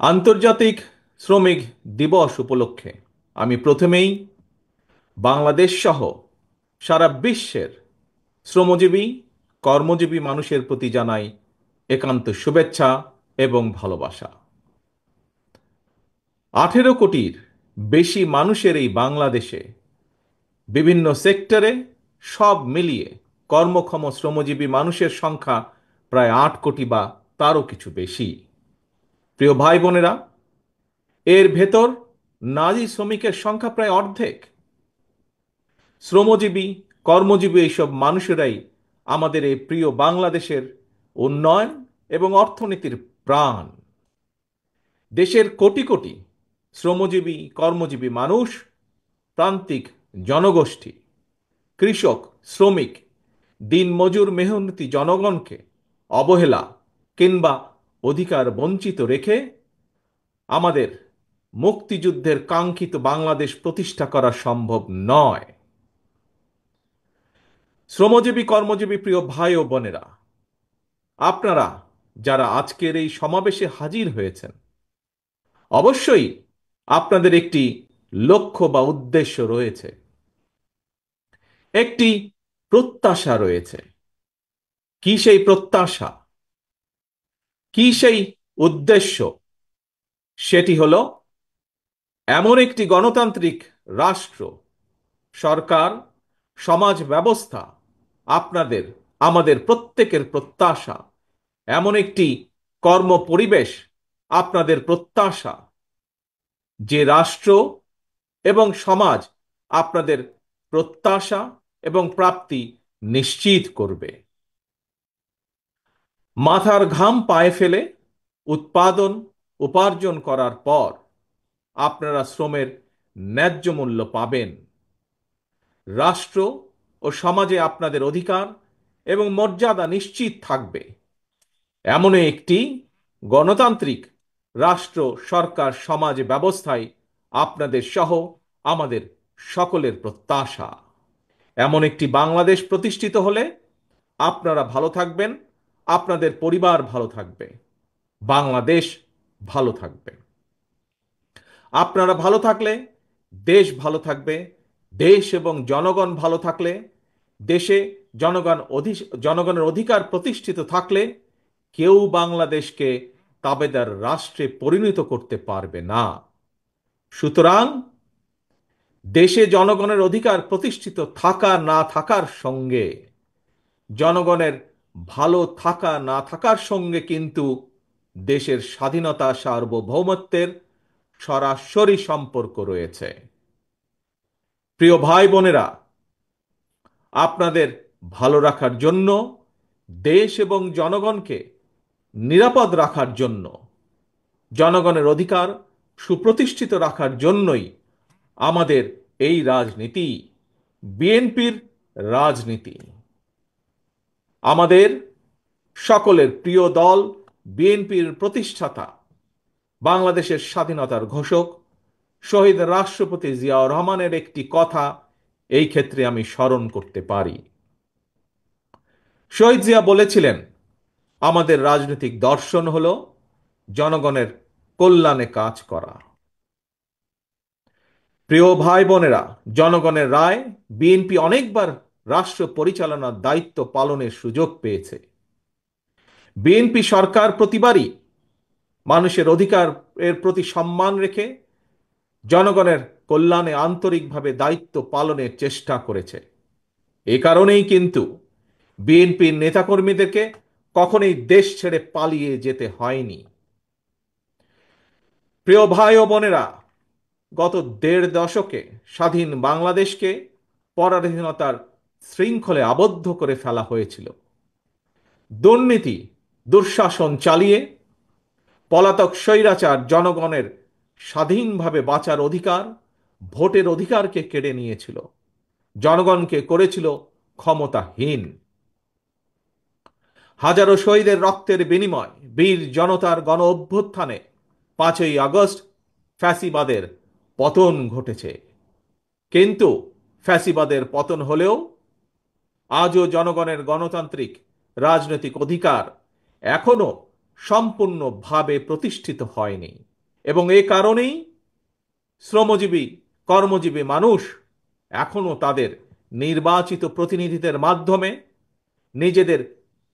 আন্তর্জাতিক শ্রমিক দিবস উপলক্ষে আমি প্রথমেই বাংলাদেশ সহ সারা বিশ্বের শ্রমজীবী কর্মজীবী মানুষের প্রতি জানাই একান্ত শুভেচ্ছা এবং ভালোবাসা। 18 কোটির বেশি মানুষের এই বাংলাদেশে বিভিন্ন সেক্টরে সব মিলিয়ে কর্মক্ষম শ্রমজীবী মানুষের সংখ্যা প্রায় 8 কোটি বা তারও কিছু বেশি। প্রিয় ভাই বোনেরা, এর ভেতর নারী শ্রমিকের সংখ্যা প্রায় অর্ধেক। শ্রমজীবী কর্মজীবী এইসব মানুষেরাই আমাদের এই প্রিয় বাংলাদেশের উন্নয়ন এবং অর্থনীতির প্রাণ। দেশের কোটি কোটি শ্রমজীবী কর্মজীবী মানুষ, প্রান্তিক জনগোষ্ঠী, কৃষক, শ্রমিক, দিনমজুর মেহনতি জনগণকে অবহেলা কিংবা অধিকার বঞ্চিত রেখে আমাদের মুক্তিযুদ্ধের কাঙ্ক্ষিত বাংলাদেশ প্রতিষ্ঠা করা সম্ভব নয়। শ্রমজীবী কর্মজীবী প্রিয় ভাই ও বোনেরা, আপনারা যারা আজকের এই সমাবেশে হাজির হয়েছেন, অবশ্যই আপনাদের একটি লক্ষ্য বা উদ্দেশ্য রয়েছে, একটি প্রত্যাশা রয়েছে। কি সেই প্রত্যাশা, কি সেই উদ্দেশ্য? সেটি হলো এমন একটি গণতান্ত্রিক রাষ্ট্র, সরকার, সমাজ ব্যবস্থা, আপনাদের আমাদের প্রত্যেকের প্রত্যাশা। এমন একটি কর্ম পরিবেশ আপনাদের প্রত্যাশা, যে রাষ্ট্র এবং সমাজ আপনাদের প্রত্যাশা এবং প্রাপ্তি নিশ্চিত করবে। মাথার ঘাম পায়ে ফেলে উৎপাদন উপার্জন করার পর আপনারা শ্রমের ন্যায্য মূল্য পাবেন। রাষ্ট্র ও সমাজে আপনাদের অধিকার এবং মর্যাদা নিশ্চিত থাকবে। এমনই একটি গণতান্ত্রিক রাষ্ট্র, সরকার, সমাজ ব্যবস্থায় আপনাদের সহ আমাদের সকলের প্রত্যাশা। এমন একটি বাংলাদেশ প্রতিষ্ঠিত হলে আপনারা ভালো থাকবেন, আপনাদের পরিবার ভালো থাকবে, বাংলাদেশ ভালো থাকবে। আপনারা ভালো থাকলে দেশ ভালো থাকবে। দেশ এবং জনগণ ভালো থাকলে, দেশে জনগণের অধিকার প্রতিষ্ঠিত থাকলে কেউ বাংলাদেশকে তাবেদার রাষ্ট্রে পরিণত করতে পারবে না। সুতরাং দেশে জনগণের অধিকার প্রতিষ্ঠিত থাকা না থাকার সঙ্গে, জনগণের ভালো থাকা না থাকার সঙ্গে কিন্তু দেশের স্বাধীনতা সার্বভৌমত্বের সরাসরি সম্পর্ক রয়েছে। প্রিয় ভাই বোনেরা, আপনাদের ভালো রাখার জন্য, দেশ এবং জনগণকে নিরাপদ রাখার জন্য, জনগণের অধিকার সুপ্রতিষ্ঠিত রাখার জন্যই আমাদের এই রাজনীতি, বিএনপির রাজনীতি। আমাদের সকলের প্রিয় দল বিএনপির প্রতিষ্ঠাতা, বাংলাদেশের স্বাধীনতার ঘোষক শহীদ রাষ্ট্রপতি জিয়াউর রহমানের একটি কথা এই ক্ষেত্রে আমি স্মরণ করতে পারি। শহীদ জিয়া বলেছিলেন, আমাদের রাজনৈতিক দর্শন হলো জনগণের কল্যাণে কাজ করা। প্রিয় ভাই বোনেরা, জনগণের রায় বিএনপি অনেকবার রাষ্ট্র পরিচালনার দায়িত্ব পালনের সুযোগ পেয়েছে। বিএনপি সরকার প্রতিবারই মানুষের অধিকারের প্রতি সম্মান রেখে জনগণের কল্যাণে আন্তরিকভাবে দায়িত্ব পালনের চেষ্টা করেছে। এ কারণেই কিন্তু বিএনপির নেতাকর্মীদেরকে কখনোই দেশ ছেড়ে পালিয়ে যেতে হয়নি। প্রিয় ভাই ও বোনেরা, গত 1.5 দশকে স্বাধীন বাংলাদেশকে পরাধীনতার শৃঙ্খলে আবদ্ধ করে ফেলা হয়েছিল। দুর্নীতি, দুঃশাসন চালিয়ে পলাতক স্বৈরাচার জনগণের স্বাধীনভাবে বাঁচার অধিকার, ভোটের অধিকারকে কেড়ে নিয়েছিল, জনগণকে করেছিল ক্ষমতাহীন। হাজারো শহীদের রক্তের বিনিময়, বীর জনতার গণ অভ্যুত্থানে 5ই আগস্ট ফ্যাসিবাদের পতন ঘটেছে। কিন্তু ফ্যাসিবাদের পতন হলেও আজও জনগণের গণতান্ত্রিক রাজনৈতিক অধিকার এখনো সম্পূর্ণভাবে প্রতিষ্ঠিত হয়নি। এবং এই কারণেই শ্রমজীবী কর্মজীবী মানুষ এখনো তাদের নির্বাচিত প্রতিনিধিদের মাধ্যমে নিজেদের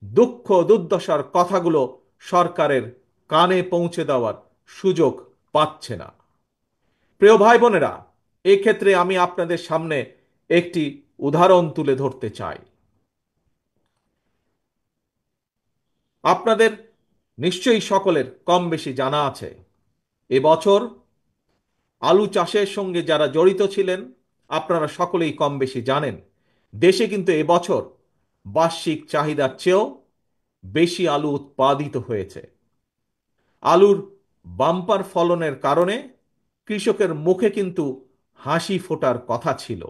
দুঃখ দুর্দশার কথাগুলো সরকারের কানে পৌঁছে দেওয়ার সুযোগ পাচ্ছে না। প্রিয় ভাই বোনেরা, এক্ষেত্রে আমি আপনাদের সামনে একটি উদাহরণ তুলে ধরতে চাই। আপনাদের নিশ্চয়ই সকলের কম বেশি জানা আছে, এবছর আলু চাষের সঙ্গে যারা জড়িত ছিলেন আপনারা সকলেই কম বেশি জানেন, দেশে কিন্তু এবছর বার্ষিক চাহিদার চেয়েও বেশি আলু উৎপাদিত হয়েছে। আলুর বাম্পার ফলনের কারণে কৃষকের মুখে কিন্তু হাসি ফোটার কথা ছিল,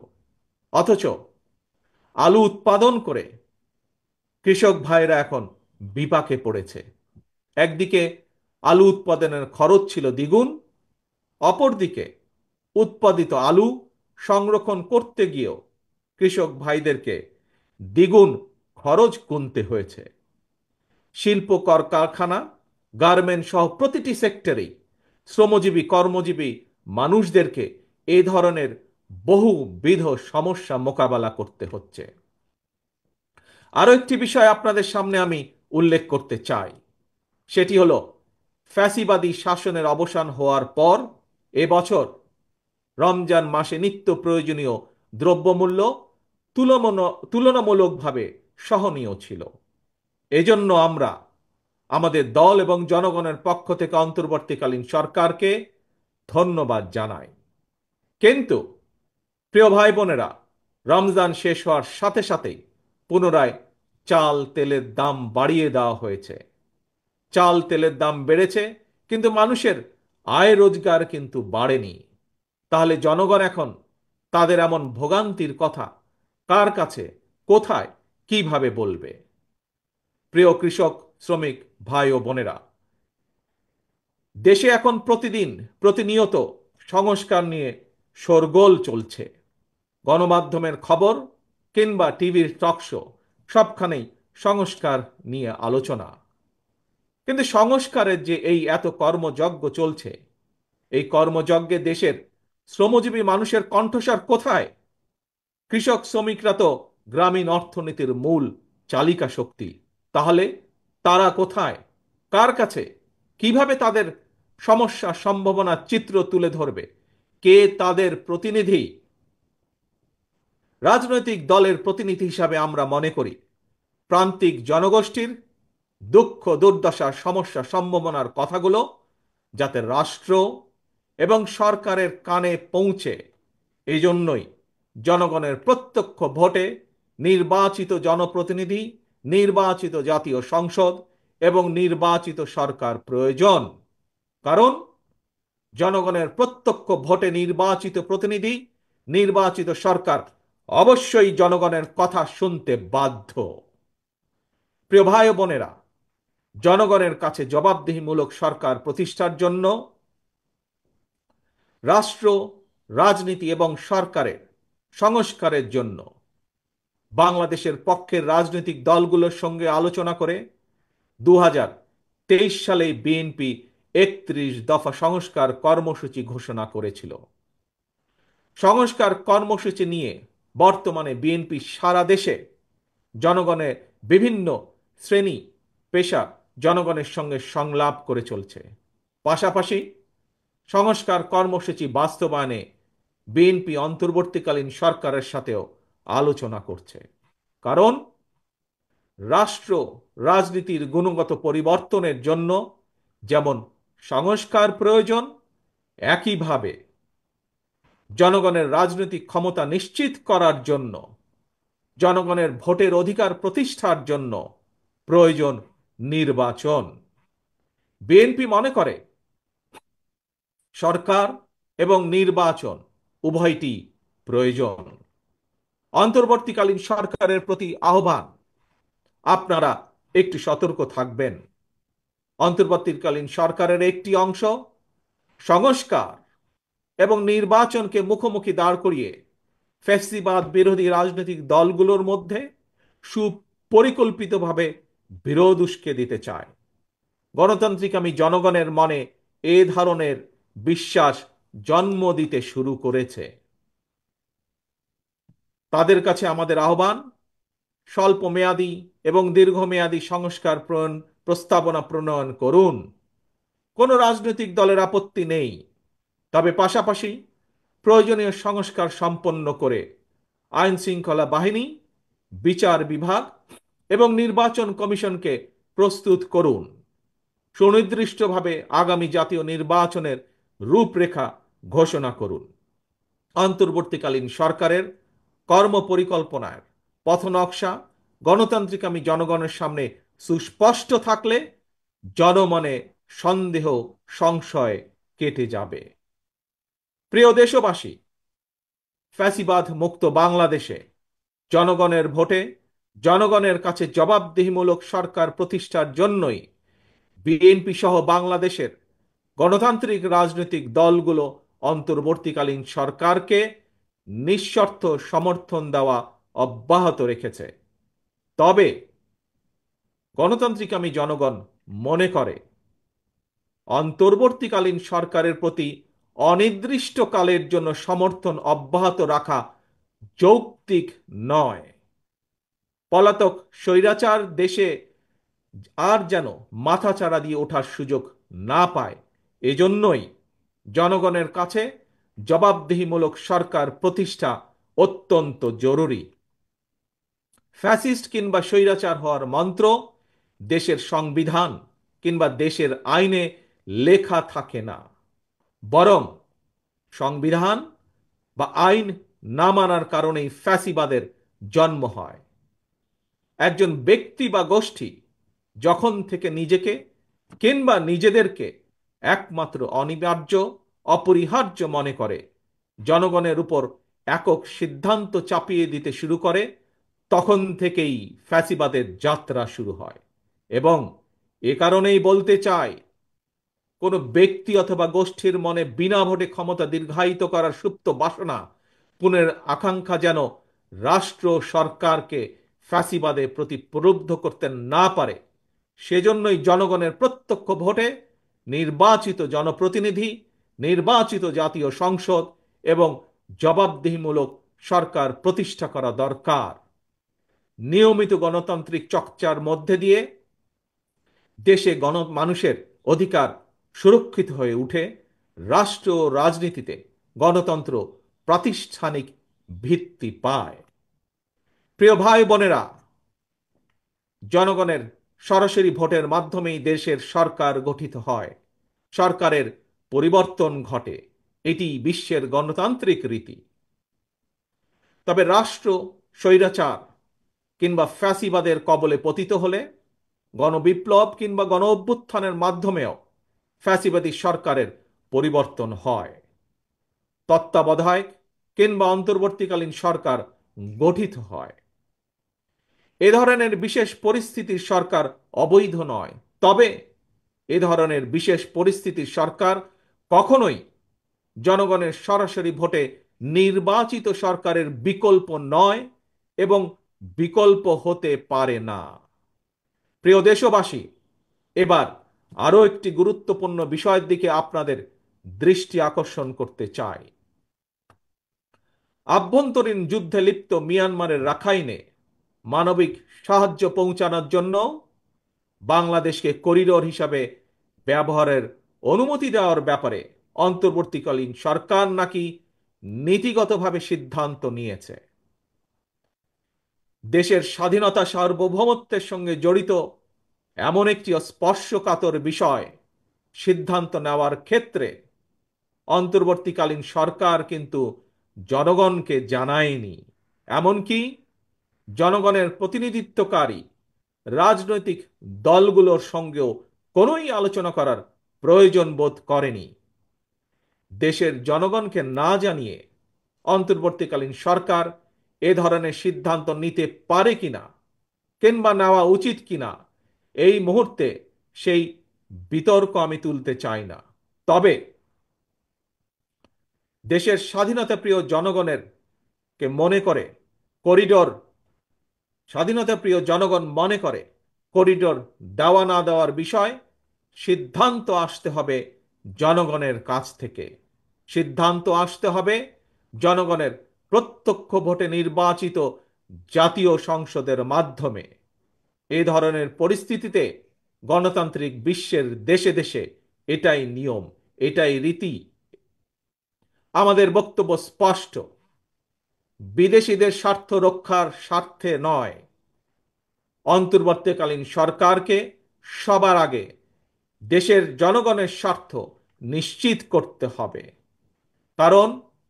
অথচ আলু উৎপাদন করে কৃষক ভাইরা এখন বিপাকে পড়েছে। একদিকে আলু উৎপাদনের খরচ ছিল দ্বিগুণ, অপরদিকে উৎপাদিত আলু সংরক্ষণ করতে গিয়েও কৃষক ভাইদেরকে দ্বিগুণ খরচ গুনতে হয়েছে। শিল্প কলকারখানা, গার্মেন্ট সহ প্রতিটি সেক্টরেই শ্রমজীবী কর্মজীবী মানুষদেরকে এই ধরনের বহুবিধ সমস্যা মোকাবেলা করতে হচ্ছে। আরও একটি বিষয় আপনাদের সামনে আমি উল্লেখ করতে চাই, সেটি হলো ফ্যাসিবাদী শাসনের অবসান হওয়ার পর এবছর রমজান মাসে নিত্য প্রয়োজনীয় দ্রব্যমূল্য তুলনামূলকভাবে সহনীয় ছিল। এজন্য আমরা আমাদের দল এবং জনগণের পক্ষ থেকে অন্তর্বর্তীকালীন সরকারকে ধন্যবাদ জানাই। কিন্তু প্রিয় ভাই বোনেরা, রমজান শেষ হওয়ার সাথে সাথেই পুনরায় চাল তেলের দাম বাড়িয়ে দেওয়া হয়েছে। চাল তেলের দাম বেড়েছে, কিন্তু মানুষের আয় রোজগার কিন্তু বাড়েনি। তাহলে জনগণ এখন তাদের এমন ভোগান্তির কথা কার কাছে, কোথায়, কিভাবে বলবে? প্রিয় কৃষক শ্রমিক ভাই ও বোনেরা, দেশে এখন প্রতিনিয়ত সংস্কার নিয়ে শোরগোল চলছে। গণমাধ্যমের খবর কিংবা টিভির টকশো সবখানেই সংস্কার নিয়ে আলোচনা। কিন্তু সংস্কারের যে এই এত কর্মযজ্ঞ চলছে, এই কর্মযজ্ঞে দেশের শ্রমজীবী মানুষের কণ্ঠস্বর কোথায়? কৃষক শ্রমিকরা তো গ্রামীণ অর্থনীতির মূল চালিকা শক্তি। তাহলে তারা কোথায়, কার কাছে, কিভাবে তাদের সমস্যা সম্ভাবনার চিত্র তুলে ধরবে? কে তাদের প্রতিনিধি? রাজনৈতিক দলের প্রতিনিধি হিসাবে আমরা মনে করি প্রান্তিক জনগোষ্ঠীর দুঃখ দুর্দশা সমস্যা সম্ভাবনার কথাগুলো যাতে রাষ্ট্র এবং সরকারের কানে পৌঁছে, এই জন্যই জনগণের প্রত্যক্ষ ভোটে নির্বাচিত জনপ্রতিনিধি, নির্বাচিত জাতীয় সংসদ এবং নির্বাচিত সরকার প্রয়োজন। কারণ জনগণের প্রত্যক্ষ ভোটে নির্বাচিত প্রতিনিধি, নির্বাচিত সরকার অবশ্যই জনগণের কথা শুনতে বাধ্য। প্রিয় ভাই ও বোনেরা, জনগণের কাছে জবাবদিহিমূলক সরকার প্রতিষ্ঠার জন্য রাষ্ট্র, রাজনীতি এবং সরকারের সংস্কারের জন্য বাংলাদেশের পক্ষের রাজনৈতিক দলগুলোর সঙ্গে আলোচনা করে 2023 সালে বিএনপি 31 দফা সংস্কার কর্মসূচি ঘোষণা করেছিল। সংস্কার কর্মসূচি নিয়ে বর্তমানে বিএনপি সারা দেশে জনগণের বিভিন্ন শ্রেণী পেশা জনগণের সঙ্গে সংলাপ করে চলছে। পাশাপাশি সংস্কার কর্মসূচি বাস্তবায়নে বিএনপি অন্তর্বর্তীকালীন সরকারের সাথেও আলোচনা করছে। কারণ রাষ্ট্র রাজনীতির গুণগত পরিবর্তনের জন্য যেমন সংস্কার প্রয়োজন, একইভাবে জনগণের রাজনৈতিক ক্ষমতা নিশ্চিত করার জন্য, জনগণের ভোটের অধিকার প্রতিষ্ঠার জন্য প্রয়োজন নির্বাচন। বিএনপি মনে করে সরকার এবং নির্বাচন উভয়টি প্রয়োজন। অন্তর্বর্তীকালীন সরকারের প্রতি আহ্বান, আপনারা একটু সতর্ক থাকবেন। অন্তর্বর্তীকালীন সরকারের একটি অংশ সংস্কার এবং নির্বাচনকে মুখোমুখি দাঁড় করিয়ে ফ্যাসিবাদ বিরোধী রাজনৈতিক দলগুলোর মধ্যে সুপরিকল্পিতভাবে বিরোধ উস্কে দিতে চায়। গণতান্ত্রিক আমি জনগণের মনে এ ধরনের বিশ্বাস জন্ম দিতে শুরু করেছে। তাদের কাছে আমাদের আহ্বান, স্বল্প মেয়াদী এবং দীর্ঘমেয়াদী সংস্কার প্রস্তাবনা প্রণয়ন করুন। কোনো রাজনৈতিক দলের আপত্তি নেই, তবে পাশাপাশি প্রয়োজনীয় সংস্কার সম্পন্ন করে আইন শৃঙ্খলা বাহিনী, বিচার বিভাগ এবং নির্বাচন কমিশনকে প্রস্তুত করুন। সুনির্দিষ্টভাবে আগামী জাতীয় নির্বাচনের রূপরেখা ঘোষণা করুন। অন্তর্বর্তীকালীন সরকারের কর্মপরিকল্পনার পথনকশা গণতান্ত্রিক জনগণের সামনে সুস্পষ্ট থাকলে জনমনে সন্দেহ সংশয় কেটে যাবে। প্রিয় দেশবাসী, ফ্যাসিবাদ মুক্ত বাংলাদেশে জনগণের ভোটে জনগণের কাছে জবাবদিহিমূলক সরকার প্রতিষ্ঠার জন্যই বিএনপি সহ বাংলাদেশের গণতান্ত্রিক রাজনৈতিক দলগুলো অন্তর্বর্তীকালীন সরকারকে নিঃশর্ত সমর্থন দেওয়া অব্যাহত রেখেছে। তবে গণতান্ত্রিক জনগণ মনে করে অন্তর্বর্তীকালীন সরকারের প্রতি অনির্দিষ্টকালের জন্য সমর্থন অব্যাহত রাখা যৌক্তিক নয়। পলাতক স্বৈরাচার দেশে আর যেন মাথাচাড়া দিয়ে ওঠার সুযোগ না পায়, এজন্যই জনগণের কাছে জবাবদিহিমূলক সরকার প্রতিষ্ঠা অত্যন্ত জরুরি। ফ্যাসিস্ট কিংবা স্বৈরাচার হওয়ার মন্ত্র দেশের সংবিধান কিংবা দেশের আইনে লেখা থাকে না, বরং সংবিধান বা আইন না মানার কারণেই ফ্যাসিবাদের জন্ম হয়। একজন ব্যক্তি বা গোষ্ঠী যখন থেকে নিজেকে কিংবা নিজেদেরকে একমাত্র অনিবার্য অপরিহার্য মনে করে জনগণের উপর একক সিদ্ধান্ত চাপিয়ে দিতে শুরু করে, তখন থেকেই ফ্যাসিবাদের যাত্রা শুরু হয়। এবং এ কারণেই বলতে চাই, কোনো ব্যক্তি অথবা গোষ্ঠীর মনে বিনা ভোটে ক্ষমতা দীর্ঘায়িত করার সুপ্ত বাসনা, পুনের আকাঙ্ক্ষা যেন রাষ্ট্র সরকারকে ফ্যাসিবাদের প্রতি প্রলুব্ধ করতে না পারে, সেজন্যই জনগণের প্রত্যক্ষ ভোটে নির্বাচিত জনপ্রতিনিধি, নির্বাচিত জাতীয় সংসদ এবং জবাবদিহিমূলক সরকার প্রতিষ্ঠা করা দরকার। নিয়মিত গণতান্ত্রিক চর্চার মধ্যে দিয়ে দেশে মানুষের অধিকার সুরক্ষিত হয়ে উঠে, রাষ্ট্র রাজনীতিতে গণতন্ত্র প্রাতিষ্ঠানিক ভিত্তি পায়। প্রিয় ভাই বোনেরা, জনগণের সরাসরি ভোটের মাধ্যমেই দেশের সরকার গঠিত হয়, সরকারের পরিবর্তন ঘটে। এটি বিশ্বের গণতান্ত্রিক রীতি। তবে রাষ্ট্র স্বৈরাচার কিংবা ফ্যাসিবাদের কবলে পতিত হলে গণবিপ্লব কিংবা গণ অভ্যুত্থানের মাধ্যমেও ফ্যাসিবাদী সরকারের পরিবর্তন হয়। তত্ত্বাবধায়ক কিংবা অন্তর্বর্তীকালীন সরকার গঠিত হয়। এ ধরনের বিশেষ পরিস্থিতির সরকার অবৈধ নয়, তবে এ ধরনের বিশেষ পরিস্থিতির সরকার কখনোই জনগণের সরাসরি ভোটে নির্বাচিত সরকারের বিকল্প নয় এবং বিকল্প হতে পারে না। প্রিয় দেশবাসী, এবার আরও একটি গুরুত্বপূর্ণ বিষয়ের দিকে আপনাদের দৃষ্টি আকর্ষণ করতে চাই। আভ্যন্তরীণ যুদ্ধে লিপ্ত মিয়ানমারের রাখাইনে মানবিক সাহায্য পৌঁছানোর জন্য বাংলাদেশকে করিডোর হিসাবে ব্যবহারের অনুমতি দেওয়ার ব্যাপারে অন্তর্বর্তীকালীন সরকার নাকি নীতিগতভাবে সিদ্ধান্ত নিয়েছে। দেশের স্বাধীনতা সার্বভৌমত্বের সঙ্গে জড়িত এমন একটি স্পর্শকাতর বিষয় সিদ্ধান্ত নেওয়ার ক্ষেত্রে অন্তর্বর্তীকালীন সরকার কিন্তু জনগণকে জানায়নি, এমনকি জনগণের প্রতিনিধিত্বকারী রাজনৈতিক দলগুলোর সঙ্গেও কোনোই আলোচনা করার প্রয়োজন বোধ করেনি। দেশের জনগণকে না জানিয়ে অন্তর্বর্তীকালীন সরকার এ ধরনের সিদ্ধান্ত নিতে পারে কিনা কিংবা নেওয়া উচিত কিনা, এই মুহূর্তে সেই বিতর্ক আমি তুলতে চাই না। তবে দেশের স্বাধীনতা প্রিয় জনগণের কে মনে করে করিডোর স্বাধীনতা প্রিয় জনগণ মনে করে করিডোর দেওয়া না দেওয়ার বিষয় সিদ্ধান্ত আসতে হবে জনগণের কাছ থেকে। সিদ্ধান্ত আসতে হবে জনগণের প্রত্যক্ষ ভোটে নির্বাচিত জাতীয় সংসদের মাধ্যমে। এ ধরনের পরিস্থিতিতে গণতান্ত্রিক বিশ্বের দেশে দেশে এটাই নিয়ম, এটাই রীতি। আমাদের বক্তব্য স্পষ্ট, বিদেশিদের স্বার্থ রক্ষার স্বার্থে নয়, অন্তর্বর্তীকালীন সরকারকে সবার আগে দেশের জনগণের স্বার্থ নিশ্চিত করতে হবে। কারণ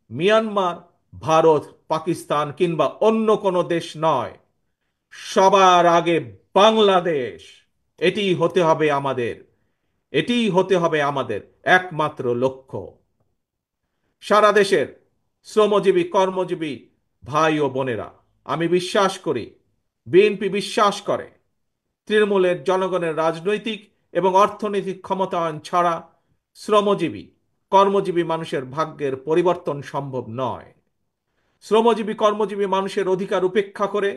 মিয়ানমার, ভারত, পাকিস্তান কিংবা অন্য কোনো দেশ নয়, সবার আগে বাংলাদেশ। এটিই হতে হবে আমাদের, এটিই হতে হবে আমাদের একমাত্র লক্ষ্য। সারা দেশের শ্রমজীবী কর্মজীবী ভাই ও বোনেরা, আমি বিশ্বাস করি, বিএনপি বিশ্বাস করে, তৃণমূলের জনগণের রাজনৈতিক এবং অর্থনৈতিক ক্ষমতায়ন ছাড়া শ্রমজীবী কর্মজীবী মানুষের ভাগ্যের পরিবর্তন সম্ভব নয়। শ্রমজীবী কর্মজীবী মানুষের অধিকার উপেক্ষা করে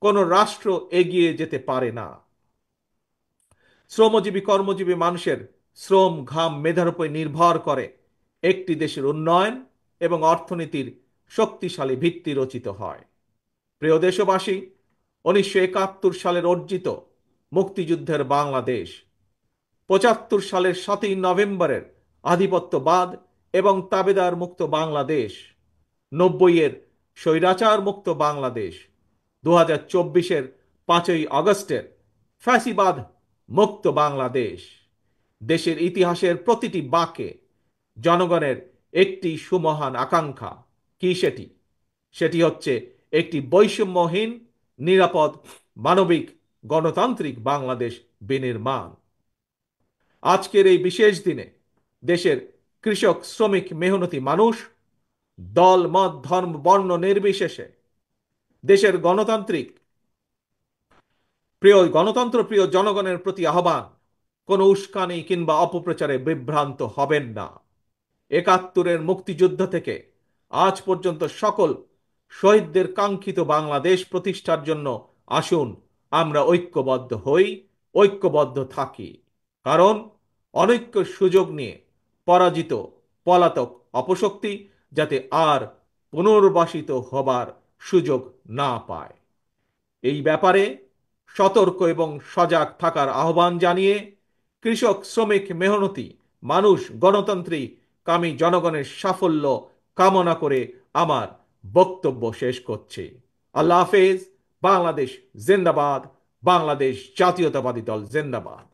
কোনো রাষ্ট্র এগিয়ে যেতে পারে না। শ্রমজীবী কর্মজীবী মানুষের শ্রম, ঘাম, মেধার উপর নির্ভর করে একটি দেশের উন্নয়ন এবং অর্থনীতির শক্তিশালী ভিত্তি রচিত হয়। প্রিয় দেশবাসী, 1971 সালের অর্জিত মুক্তিযুদ্ধের বাংলাদেশ, 75 সালের 7ই নভেম্বরের আধিপত্যবাদ এবং তাবেদার মুক্ত বাংলাদেশ, 90-এর স্বৈরাচার মুক্ত বাংলাদেশ, 2024-এর 5ই আগস্টের ফ্যাসিবাদ মুক্ত বাংলাদেশ। দেশের ইতিহাসের প্রতিটি বাঁকে জনগণের একটি সুমহান আকাঙ্ক্ষা। কি সেটি? সেটি হচ্ছে একটি বৈষম্যহীন, নিরাপদ, মানবিক, গণতান্ত্রিক বাংলাদেশ বিনির্মাণ। আজকের এই বিশেষ দিনে দেশের কৃষক, শ্রমিক, মেহনতি মানুষ দল, মত, ধর্ম, বর্ণ নির্বিশেষে দেশের গণতন্ত্র প্রিয় জনগণের প্রতি আহ্বান, কোনো উস্কানি কিংবা অপপ্রচারে বিভ্রান্ত হবেন না। 71-এর মুক্তিযুদ্ধ থেকে আজ পর্যন্ত সকল শহীদদের কাঙ্ক্ষিত বাংলাদেশ প্রতিষ্ঠার জন্য আসুন আমরা ঐক্যবদ্ধ হই, ঐক্যবদ্ধ থাকি। কারণ অনৈক্যের সুযোগ নিয়ে পরাজিত পলাতক অপশক্তি যাতে আর পুনর্বাসিত হবার সুযোগ না পায়, এই ব্যাপারে সতর্ক এবং সজাগ থাকার আহ্বান জানিয়ে কৃষক, শ্রমিক, মেহনতি মানুষ, গণতন্ত্রী কামী জনগণের সাফল্য কামনা করে আমার বক্তব্য শেষ করছি। আল্লাহ হাফেজ। বাংলাদেশ জিন্দাবাদ। বাংলাদেশ জাতীয়তাবাদী দল জিন্দাবাদ।